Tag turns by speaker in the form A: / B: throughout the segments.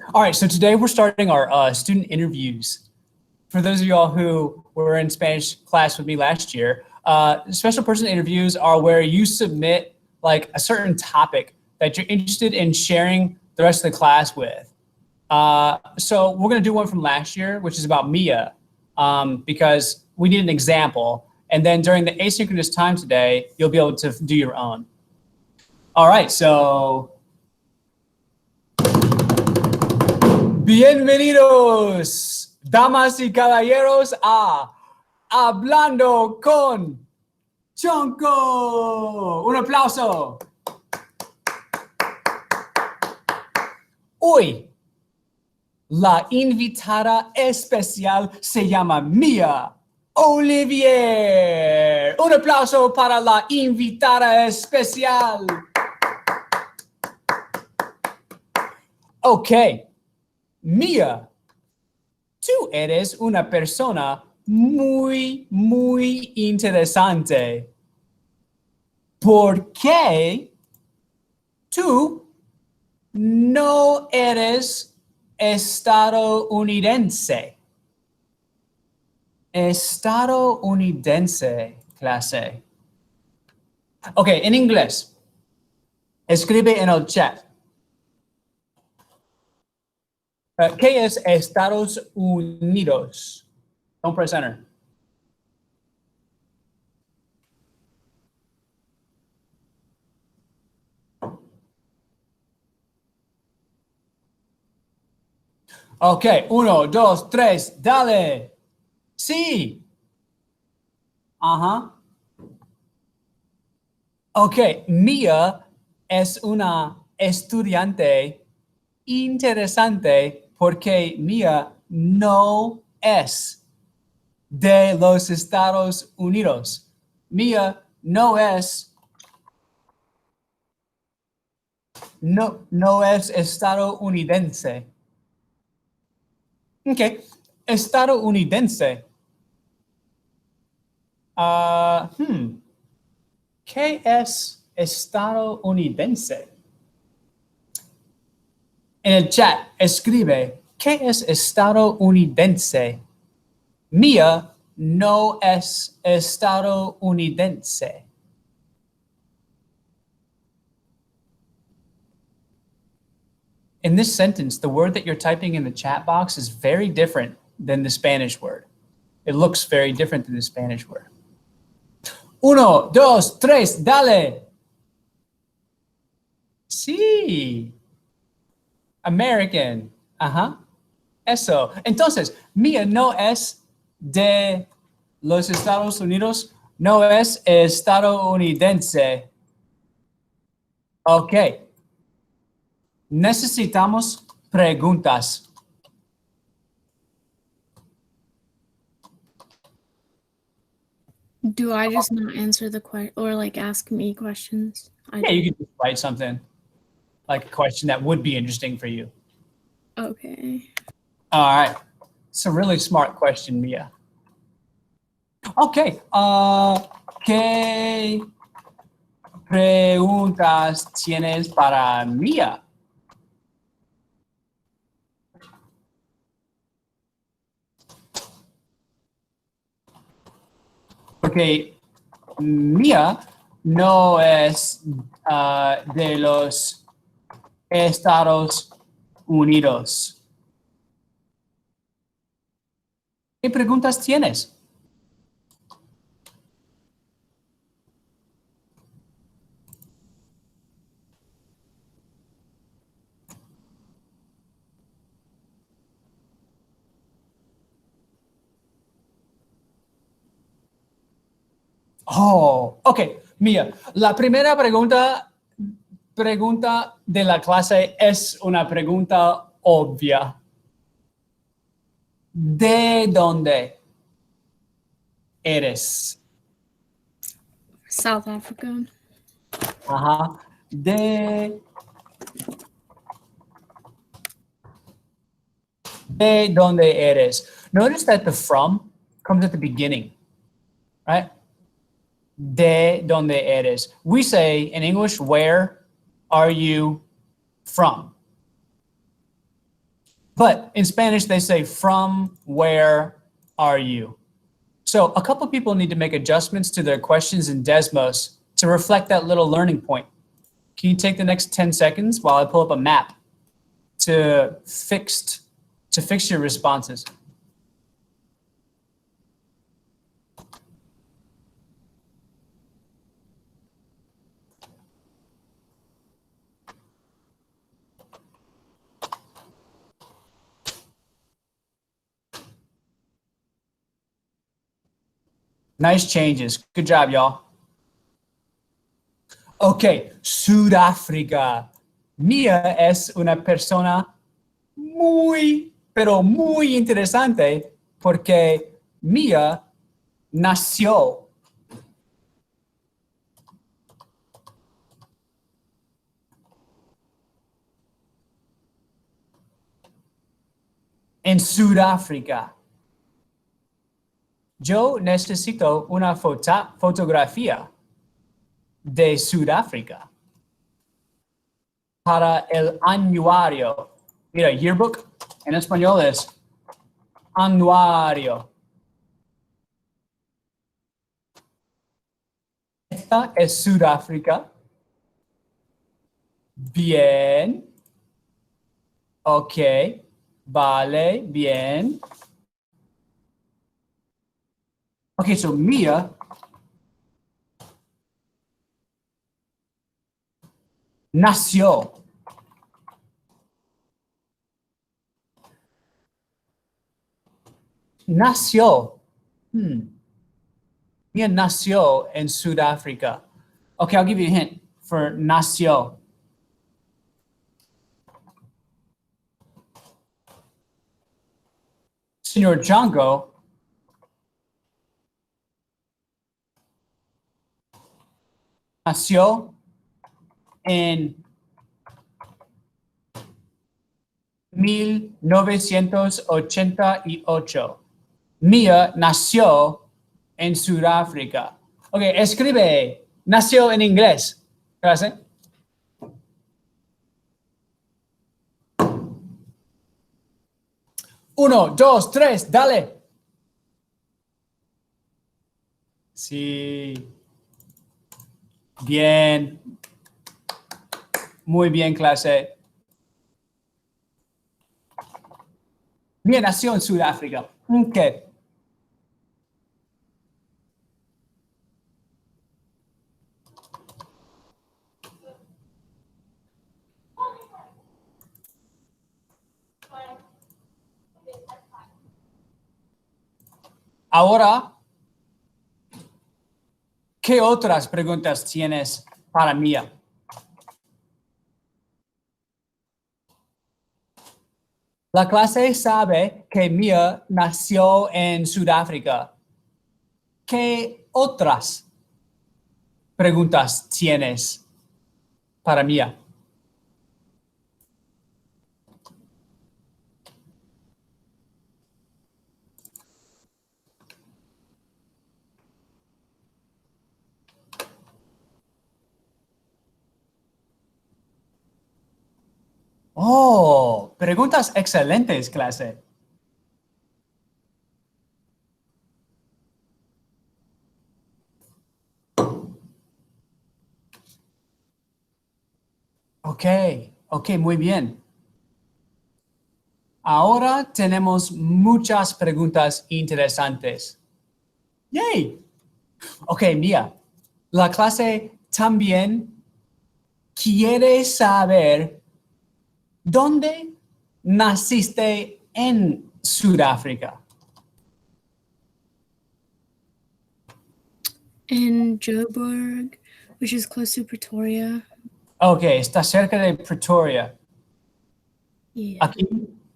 A: All right, so today we're starting our student interviews. For those of y'all who were in Spanish class with me last year, special person interviews are where you submit like a certain topic that you're interested in sharing the rest of the class with. So we're gonna do one from last year, which is about Mia, because we need an example. And then during the asynchronous time today, you'll be able to do your own. All right, so bienvenidos, damas y caballeros, a Hablando con Chonko. Un aplauso. Hoy, la invitada especial se llama Mia Olivier. Un aplauso para la invitada especial. Ok, Mia, tú eres una persona muy interesante. ¿Por qué tú no eres estadounidense? Estadounidense, clase. Ok, en inglés. Escribe en el chat. ¿Qué es Estados Unidos? Don't press enter. Ok, 1, 2, 3, dale. Sí. Ajá. Ok, Mia es una estudiante interesante porque Mia no es de los Estados Unidos. Mia no es estadounidense. Ok, estadounidense. ¿Qué es estadounidense? En el chat, escribe, ¿qué es estadounidense? Mia no es estadounidense. In this sentence, the word that you're typing in the chat box is very different than the Spanish word. It looks very different than the Spanish word. 1, 2, 3, dale. Sí. American. Ajá. Eso. Entonces, Mia no es de los Estados Unidos, no es estadounidense. Ok. Necesitamos preguntas.
B: Do I just not answer the question or like ask me questions?
A: Yeah, you can just write something like a question that would be interesting for you.
B: Okay.
A: All right. It's a really smart question, Mia. Okay. ¿Qué preguntas tienes para Mia? Porque Mia no es de los Estados Unidos. ¿Qué preguntas tienes? Oh, ok. Mia, la primera pregunta de la clase es una pregunta obvia. ¿De dónde eres?
B: South Africa.
A: Ajá. ¿De dónde eres? Notice that the from comes at the beginning, right? De dónde eres. We say in English, where are you from? But in Spanish, they say, from where are you? So a couple people need to make adjustments to their questions in Desmos to reflect that little learning point. Can you take the next 10 seconds while I pull up a map to fix your responses? Nice changes. Good job, y'all. Ok, Sudáfrica. Mia es una persona muy, pero muy interesante porque Mia nació en Sudáfrica. Yo necesito una fotografía de Sudáfrica para el anuario. Mira, yearbook en español es anuario. Esta es Sudáfrica. Bien. Ok. Vale, bien. Okay, so Mia nació. Nació. Mia nació en Sudáfrica. Okay, I'll give you a hint for nació. Señor Django nació en 1988. Mia nació en Sudáfrica. Ok, escribe. Nació en inglés. Gracias. Uno, dos, tres, dale. Sí. Bien. Muy bien, clase. Mia nació en Sudáfrica. Ok. Ahora, ¿qué otras preguntas tienes para Mia? La clase sabe que Mia nació en Sudáfrica. ¿Qué otras preguntas tienes para Mia? Oh, preguntas excelentes, clase. Ok, muy bien. Ahora tenemos muchas preguntas interesantes. Yay. Ok, Mia, la clase también quiere saber dónde naciste en Sudáfrica.
B: In Joburg, which is close to Pretoria.
A: Ok, está cerca de Pretoria.
B: Yeah.
A: Aquí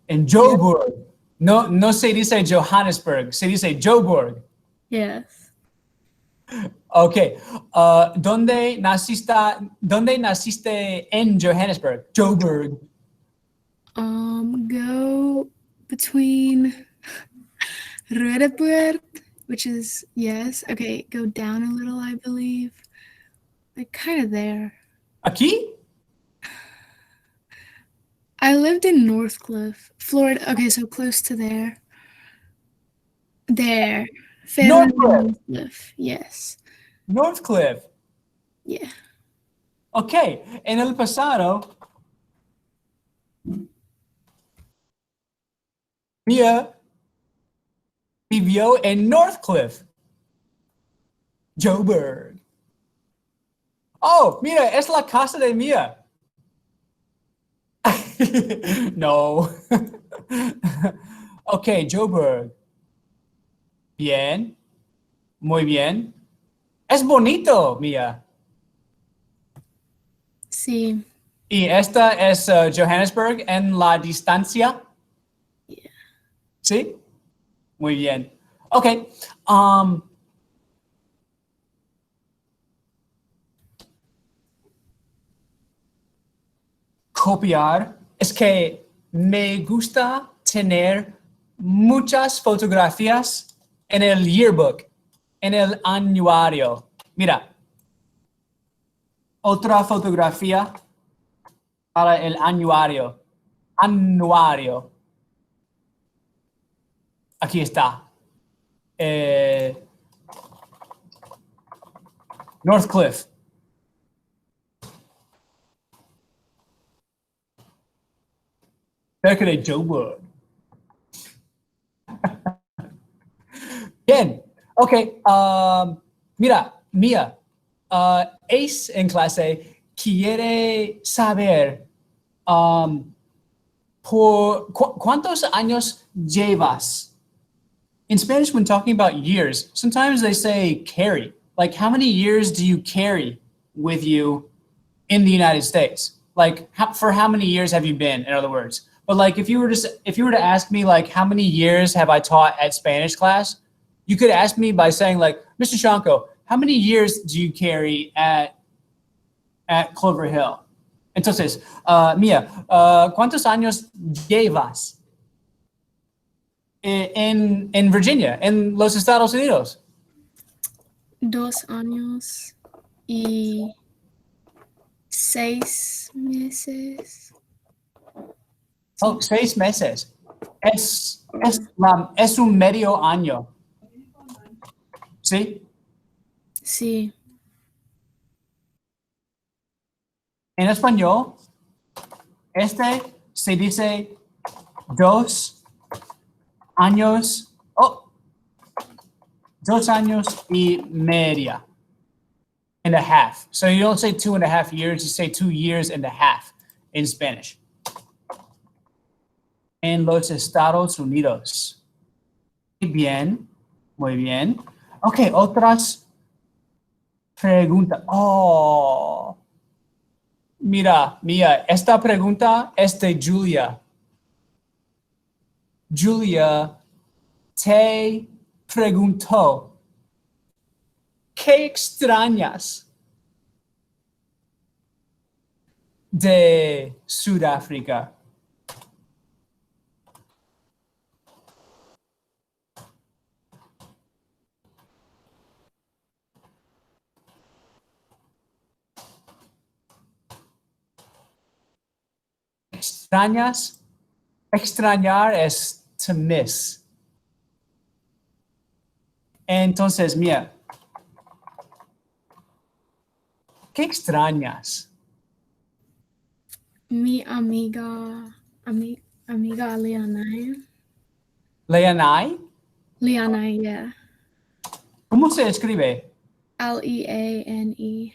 A: en Joburg. No, no se dice Johannesburg, se dice Joburg.
B: Yes.
A: Ok. ¿Dónde naciste en Johannesburg? Joburg.
B: Go between Rödepoort, which is yes. Okay, go down a little, I believe. Like kind of there.
A: ¿Aquí?
B: I lived in Northcliffe, Florida. Okay, so close to there. There. Family in
A: Northcliffe.
B: Northcliffe. Yes.
A: Northcliffe.
B: Yeah.
A: Okay, en el pasado, Mia vivió en Northcliffe, Joburg. Oh, mira, es la casa de Mia. No. Okay, Joburg. Bien, muy bien. Es bonito, Mia.
B: Sí.
A: Y esta es Johannesburg en la distancia.
B: Yeah.
A: ¿Sí? Muy bien. Okay. Copiar. Es que me gusta tener muchas fotografías en el yearbook, en el anuario. Mira, otra fotografía para el anuario. Anuario. Aquí está. Northcliffe. Cerca de Joburg. Bien. Ok. Mira, Mia, Ace en clase quiere saber por cuántos años llevas. In Spanish, when talking about years, sometimes they say carry. Like, how many years do you carry with you in the United States? Like, for how many years have you been, in other words? But like, if you were to ask me, like, how many years have I taught at Spanish class? You could ask me by saying, like, Mr. Shanko, how many years do you carry at Clover Hill? Entonces, Mia, ¿cuántos años llevas en Virginia, en los Estados Unidos?
B: 2 años y 6 meses.
A: Oh, 6 meses. Es un medio año. ¿Sí?
B: Sí.
A: En español, este se dice 2 años, 2 años y media, and a half. So you don't say 2.5 years, you say 2 years and a half in Spanish. En los Estados Unidos. Muy bien, muy bien. Ok, otras preguntas. Oh, mira, Mia, esta pregunta es de Julia. Julia te preguntó, ¿qué extrañas de Sudáfrica? ¿Extrañas? Extrañar es to miss. Entonces, Mia, ¿qué extrañas?
B: Mi amiga Leonai.
A: Leonai,
B: Leonai, yeah.
A: ¿cómo se escribe?
B: Leane.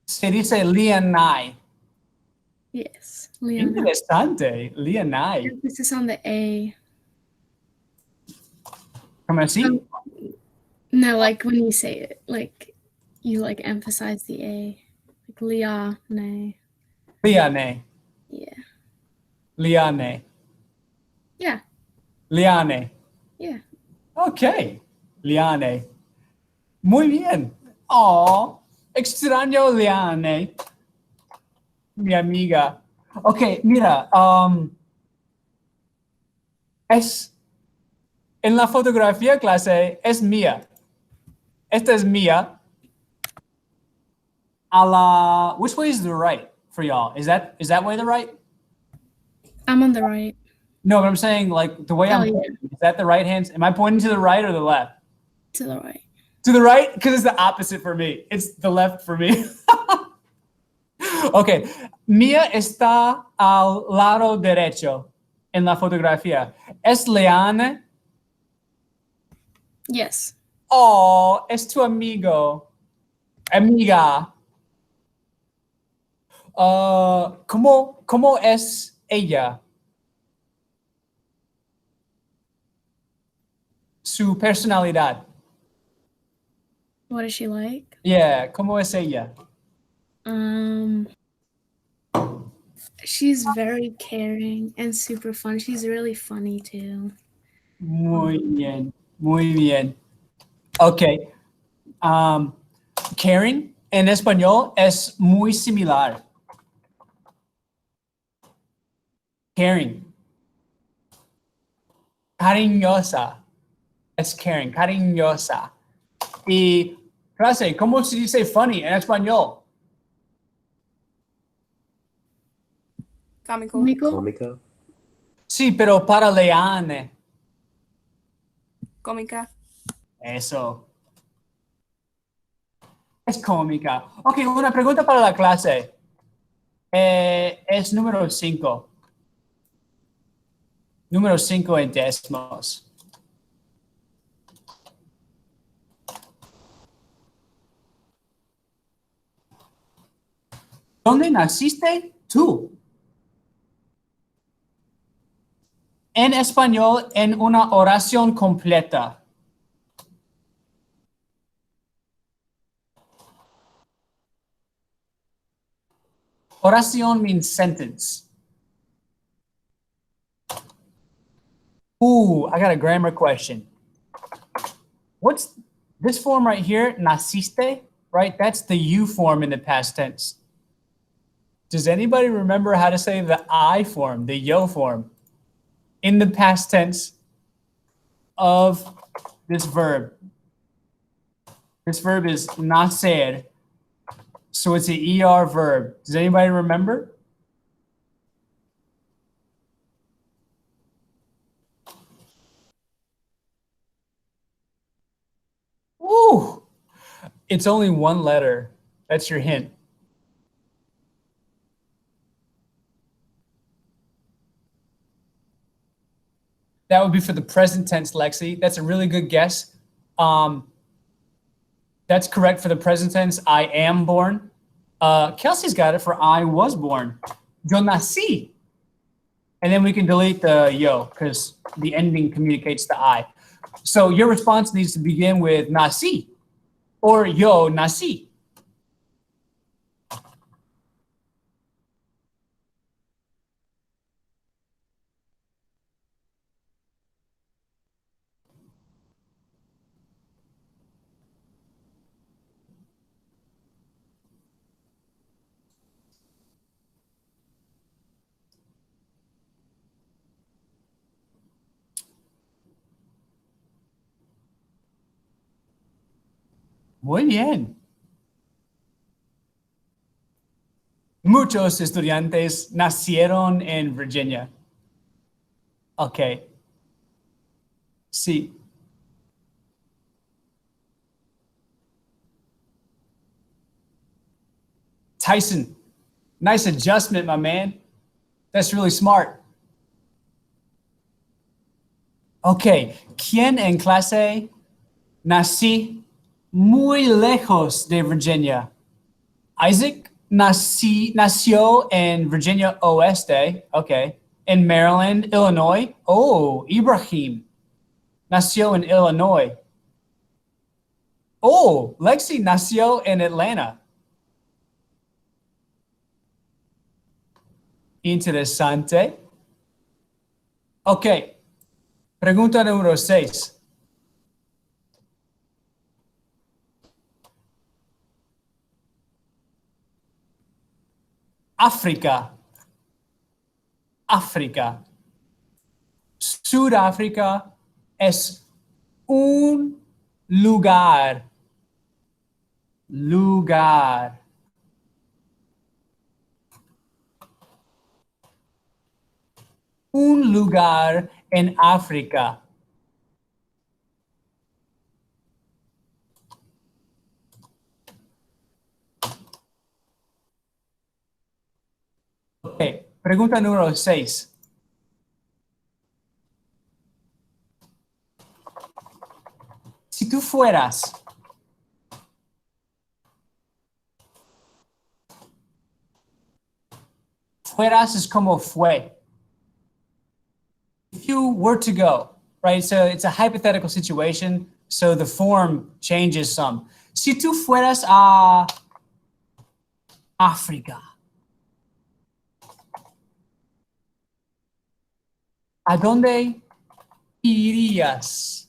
A: Se dice Leonai.
B: Yes, Leonai.
A: Interesante, Leonai.
B: Emphasis on the A.
A: ¿Cómo así?
B: No, like when you say it, like you like emphasize the A. Like Leonai.
A: Liane.
B: Yeah.
A: Liane.
B: Yeah.
A: Liane.
B: Yeah.
A: Ok. Liane. Muy bien. Oh, extraño Liane. Mi amiga. Ok, mira. En la fotografía clase es mía. Esta es mía. Which way is the right? for y'all. Is that way the right?
B: I'm on the right.
A: No, but I'm saying like the way
B: Oh,
A: I'm
B: yeah.
A: pointing, is that the right hand? Am I pointing to the right or the left?
B: To the right.
A: To the right? Because it's the opposite for me. It's the left for me. Okay. Mia está al lado derecho en la fotografía. ¿Es Leanne?
B: Yes.
A: Oh, es tu amigo. Amiga. ¿Cómo es ella? Su personalidad.
B: What is she like?
A: Yeah, ¿cómo es ella?
B: She's very caring and super fun. She's really funny too.
A: Muy bien, muy bien. Ok. Caring en español es muy similar. Caring. Cariñosa. Es caring, cariñosa. Y clase, ¿cómo se dice funny en español?
C: Cómico.
D: Cómica.
A: Sí, pero para Leanne.
C: Cómica.
A: Eso. Es cómica. Ok, una pregunta para la clase. Es número 5. Número 5 en décimos. ¿Dónde naciste tú? En español, en una oración completa. Oración means sentence. Ooh, I got a grammar question. What's this form right here? Naciste, right? That's the you form in the past tense. Does anybody remember how to say the I form, the yo form, in the past tense of this verb? This verb is nacer, so it's an ER verb. Does anybody remember? Ooh, it's only one letter. That's your hint. That would be for the present tense, Lexi. That's a really good guess. That's correct for the present tense. I am born. Kelsey's got it for I was born. Yo nací. And then we can delete the yo because the ending communicates the I. So your response needs to begin with nací or yo nací. Muy bien. Muchos estudiantes nacieron en Virginia. Okay. Sí. Tyson, nice adjustment, my man. That's really smart. Okay. ¿Quién en clase nací muy lejos de Virginia? Isaac nació en Virginia Oeste. Okay. En Maryland, Illinois. Oh, Ibrahim nació en Illinois. Oh, Lexi nació en Atlanta. Interesante. Ok. Pregunta número 6. África. África. Sudáfrica es un lugar. Lugar. un lugar en África. Ok, pregunta número 6. Si tú fueras es como fue. If you were to go, right? So it's a hypothetical situation, so the form changes some. Si tú fueras a África, ¿a dónde irías?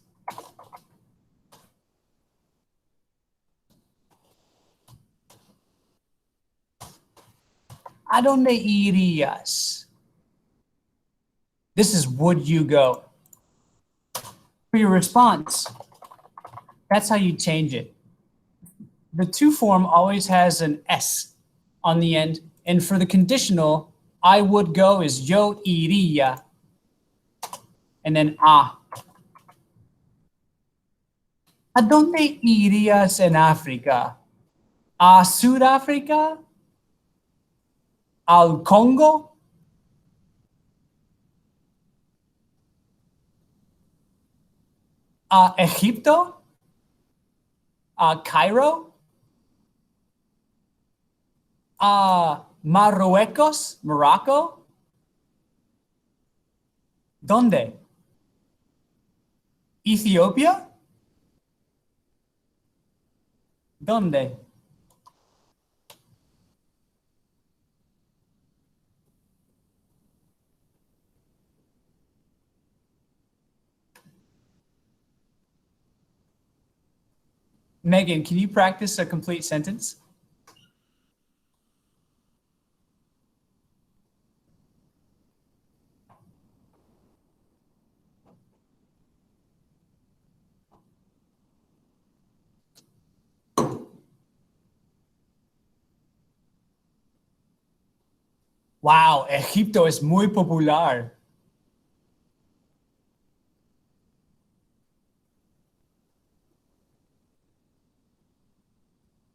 A: ¿A dónde irías? This is would you go? For your response, that's how you change it. The to form always has an S on the end, and for the conditional, I would go is yo iría, and then a. ¿A dónde irías en África? ¿A Sudáfrica? ¿Al Congo? ¿A Egipto? ¿A Cairo? ¿A Marruecos? ¿Morocco? ¿Dónde? ¿Ethiopia? ¿Dónde? Megan, can you practice a complete sentence? Wow, Egipto es muy popular.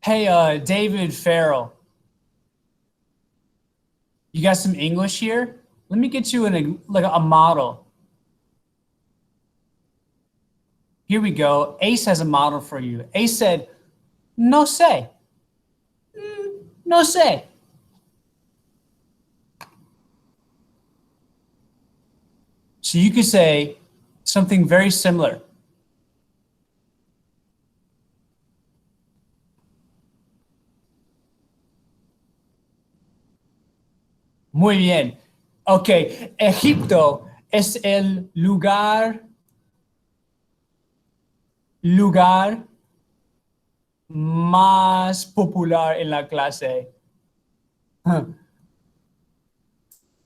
A: Hey, David Farrell, you got some English here? Let me get you a model. Here we go. Ace has a model for you. Ace said, no sé. No sé. So you could say something very similar. Muy bien. Ok, Egipto es el lugar más popular en la clase.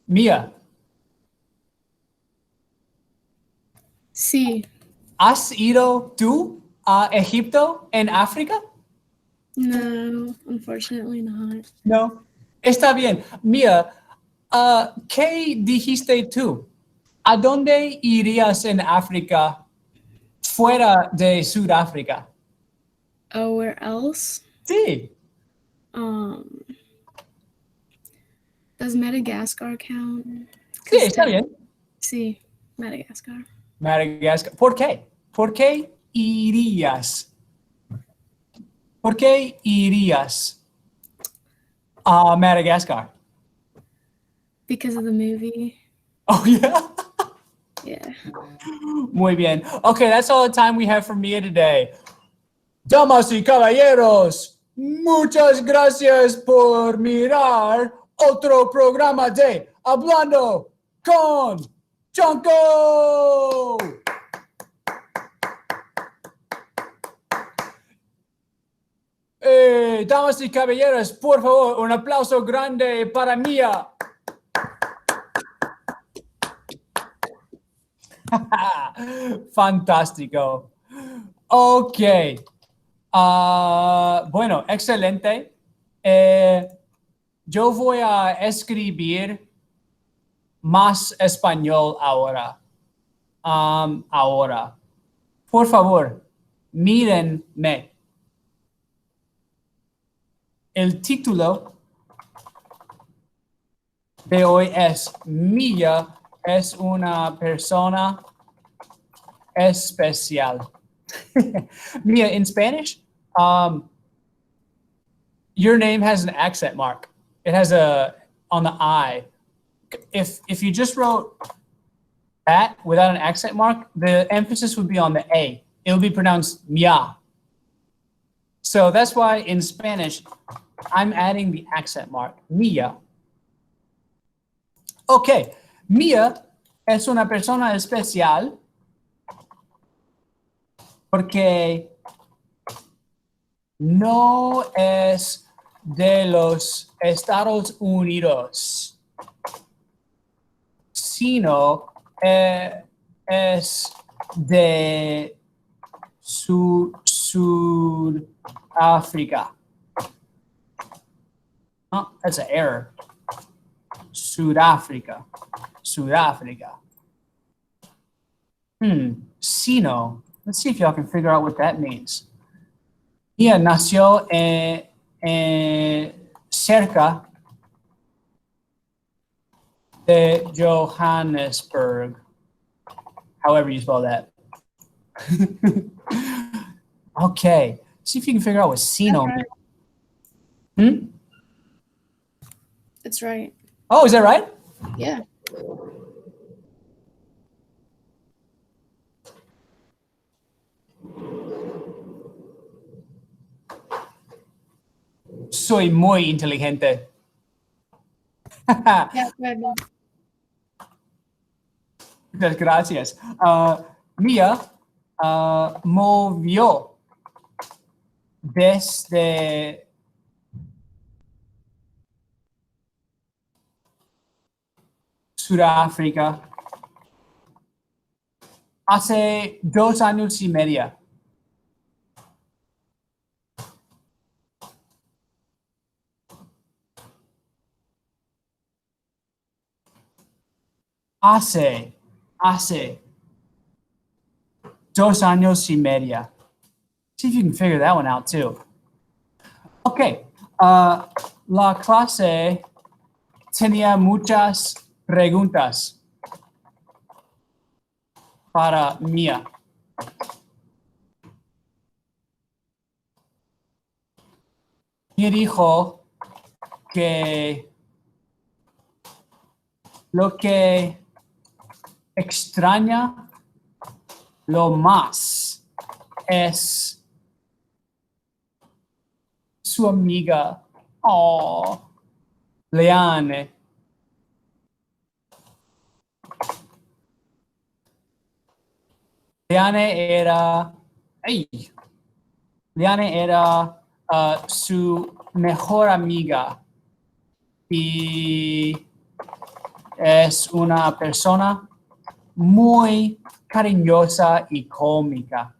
A: Mía,
B: Sí.
A: ¿has ido tú a Egipto en África?
B: No, unfortunately not.
A: No. Está bien. Mía, ¿qué dijiste tú? ¿A dónde irías en África fuera de Sudáfrica?
B: Oh, where else?
A: Sí.
B: Does Madagascar count?
A: Sí, está bien.
B: Sí, Madagascar.
A: Madagascar. ¿Por qué? ¿Por qué irías? ¿Por qué irías a Madagascar?
B: Because of the movie.
A: Oh, yeah.
B: Yeah.
A: Muy bien. Okay, that's all the time we have for Mia today. Damas y caballeros, muchas gracias por mirar otro programa de Hablando con Chanko. Damas y caballeros, por favor, un aplauso grande para Mia. Fantástico. Ok. Bueno, excelente. Yo voy a escribir más español ahora. Ahora. Por favor, mírenme. El título de hoy es Mia es una persona especial. Mia, in Spanish, your name has an accent mark. It has a on the I. If you just wrote that without an accent mark, the emphasis would be on the A. It would be pronounced Mia. So that's why in Spanish, I'm adding the accent mark, Mia. Okay, Mia es una persona especial porque no es de los Estados Unidos, sino es de Sudáfrica. Oh, that's an error. Sudáfrica. Sino. Let's see if y'all can figure out what that means. Ella nació cerca de Johannesburg. However you spell that. Okay. See if you can figure out what sino means.
B: It's right.
A: Oh, is that right?
B: Yeah.
A: Soy muy inteligente.
B: Yeah, good.
A: Muchas gracias. Mia movió desde Sudáfrica hace 2 años y medio. Hace 2 años y medio. See if you can figure that one out too. Okay, la clase tenía muchas preguntas para Mia. Mia dijo que lo que extraña lo más es su amiga, Leanne. Leanne era su mejor amiga y es una persona muy cariñosa y cómica.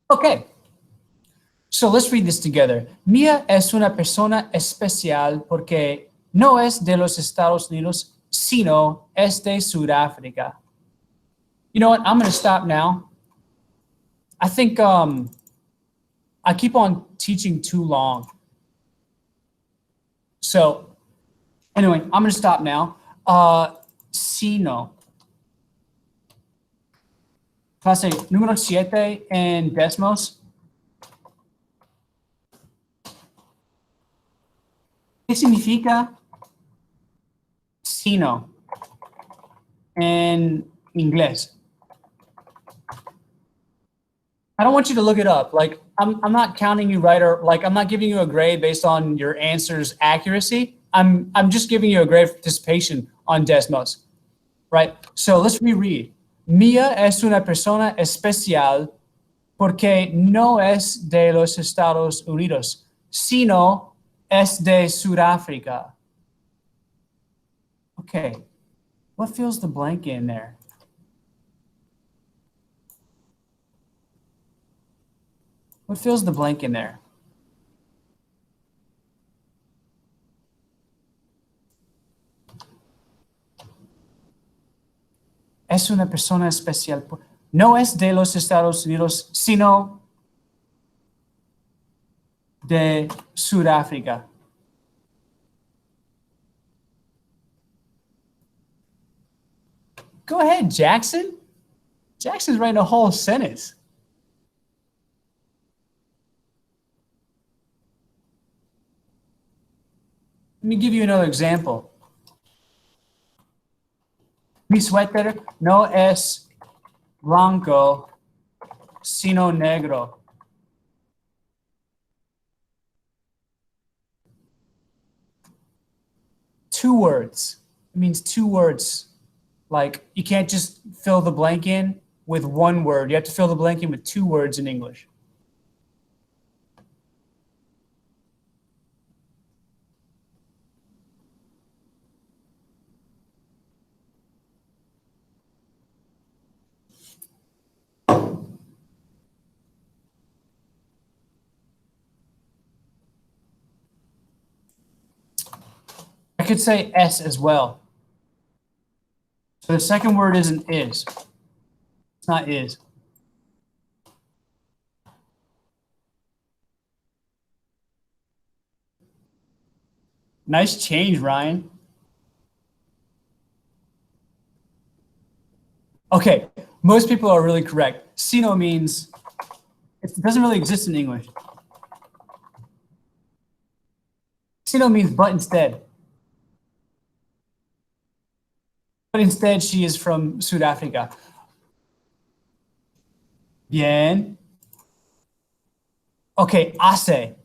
A: Okay, so let's read this together. Mia es una persona especial porque no es de los Estados Unidos, sino es de Sudáfrica. You know what? I'm going to stop now. I think I keep on teaching too long. So anyway, I'm going to stop now. Sino. Clase número 7 en Desmos. ¿Qué significa sino en inglés? I don't want you to look it up. Like, I'm not counting you right, or like I'm not giving you a grade based on your answer's accuracy. I'm just giving you a grade for participation on Desmos, right? So let's reread. Mia es una persona especial porque no es de los Estados Unidos, sino es de Sudáfrica. Okay, what fills the blank in there? What fills the blank in there? es una persona especial. No es de los Estados Unidos, sino de Sudáfrica. Go ahead, Jackson. Jackson's writing a whole sentence. Let me give you another example. Mi suéter no es blanco, sino negro. Two words. It means two words. Like, you can't just fill the blank in with one word. You have to fill the blank in with two words in English. I could say S as well. So the second word isn't is. It's not is. Nice change, Ryan. Okay, most people are really correct. Sino means, it doesn't really exist in English. Sino means but instead. But instead, she is from South Africa. Bien. Okay, hace.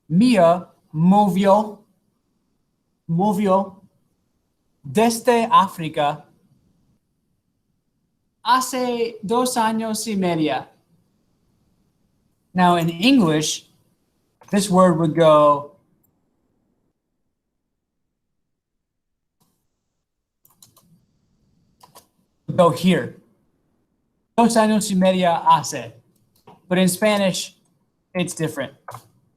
A: Mia movió desde África hace 2 años y medio. Now, in English, this word would go here. 2 años y medio hace. But in Spanish, it's different.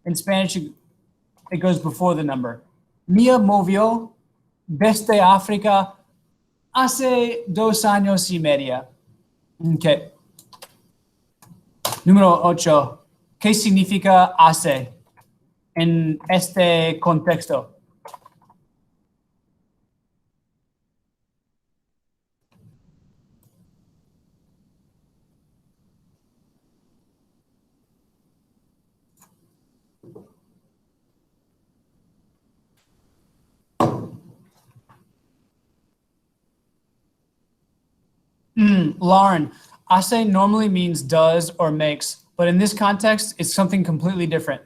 A: In Spanish, it goes before the number. Mia movió desde África hace 2 años y medio. Okay. Número 8. ¿Qué significa hace en este contexto? Lauren, hace normally means does or makes, but in this context, it's something completely different.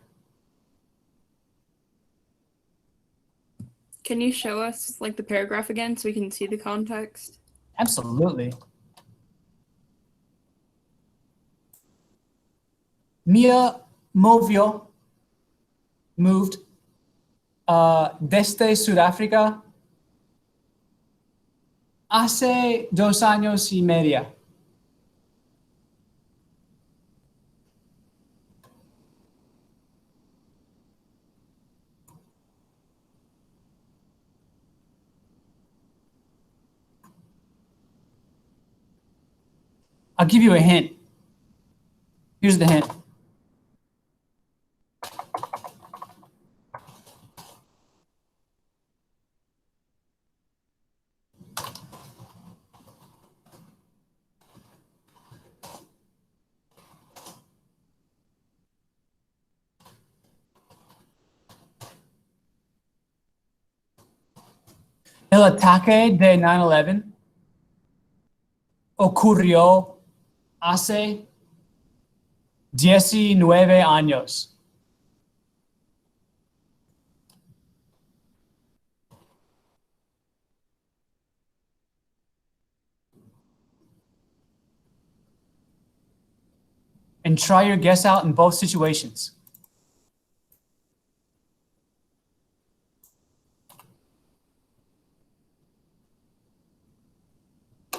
C: Can you show us like the paragraph again so we can see the context?
A: Absolutely. Mia movió, moved, desde Sudáfrica hace 2 años y medio. I'll give you a hint. Here's the hint. El ataque de 9/11 ocurrió hace 19 años. And try your guess out in both situations.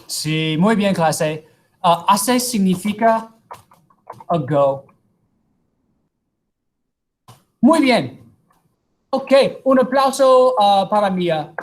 A: Sí, muy bien, clase. Hace significa ago. Muy bien. Ok, un aplauso para Mia.